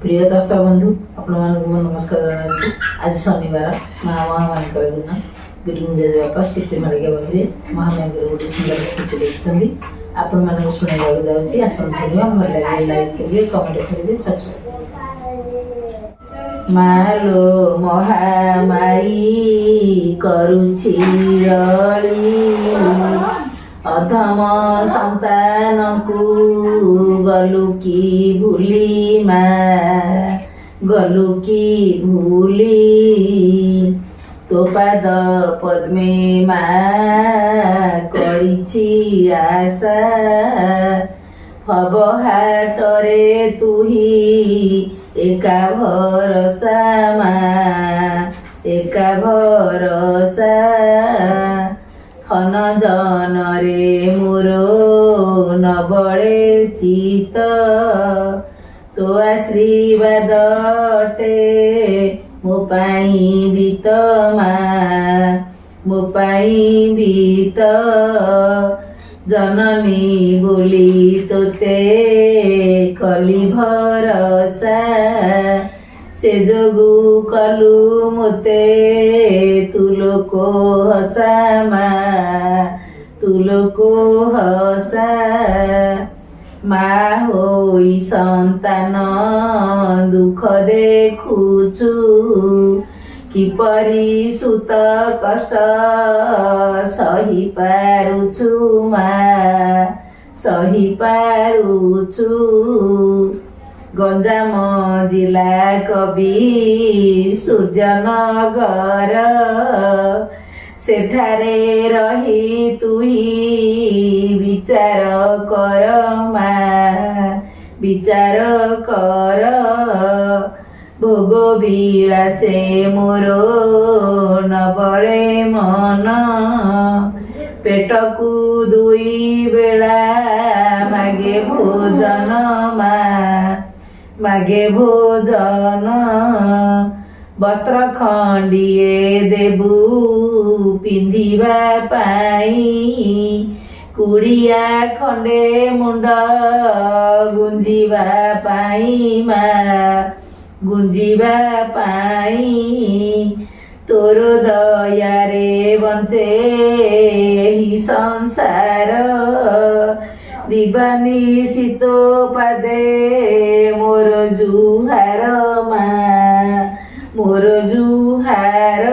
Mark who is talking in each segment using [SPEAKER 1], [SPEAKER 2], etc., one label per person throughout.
[SPEAKER 1] प्रिय दर्शक बंधु आपण नमस्कार जनाऊँ। आज शनिवार माँ महामानी दिन बिटुंजे बापा स्तुति मालिका बंधु महामानी गोटे सुंदर स्पीच देखते आपण मानक शुणा जाऊँगी। आसन शुणा भल लगे लाइक करेंगे, कमेंट करेंगे, सब्सक्राइब। मालो महामाई करुछि अधम संतान को गलु की भूली माँ गलु की भूली तो पाद पद्मे माँ करिछि आशा हबहाटरे तुही एका भरोसा माँ एका भरोसा थन जनरे मोरो नबळे चित तो आशीर्वाद अटे मो पाई बीत माँ मो पाई बीत जननी बोली तोते कली भरोसा से जोगु कलु मोते तुलो को हसा माँ तुलो को हसा माँ होई संतान दुख देखुचु किपरि सुत कष्ट सही पारुछु माँ सही पारुछु। गंजाम जिला कवि सूर्यनगर सेठारे रही तुही विचार कर माँ विचार कर भोग विलासे मोरो नबळे मन पेटकु दुई बेला मागे भोजन माँ मागे भोजन वस्त्र खंडिए देबु पिंधिबा पाई कुड़िया खंडे मुंड गुंजिबा पाई माँ गुंजिबा पाई तोर दयारे बंचे ही संसार दिवानी सीतो पादे मोर जुहार माँ मोर जुहार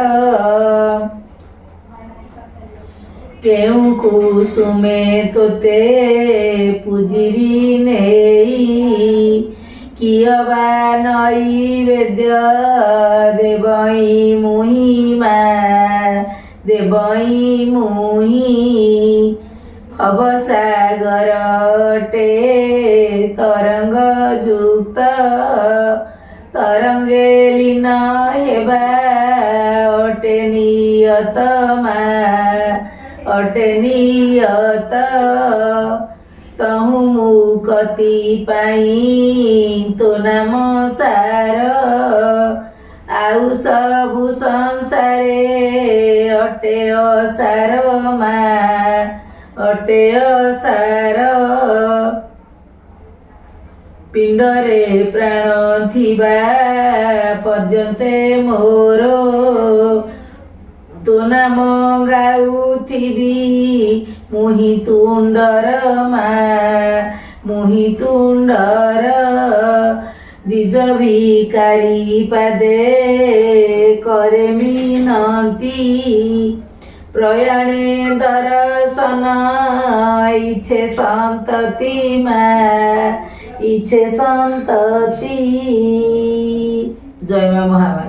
[SPEAKER 1] केउ कुसुमे तोते पूजिबी नेई कियबा नैवेद्य देवई मुही माँ देवई मुही भवसागर अटे तरंग युक्त तरंगे लीन हेबा अटे नियत माँ अटे नियत तहु मुक्ति पाई तो नाम सार आउ सबु संसारे अटे असार माँ अटे असार पिंडरे प्राण थिबा पर्यन्ते मोरो तो नाम गाउथिबी मुहि तुंडर माँ मुहि तुंडर दिज भिकारी पादे करे मिनती प्रयाणे दर्शन इच्छे संतति माँ इच्छे संतति। जय माँ महामाई।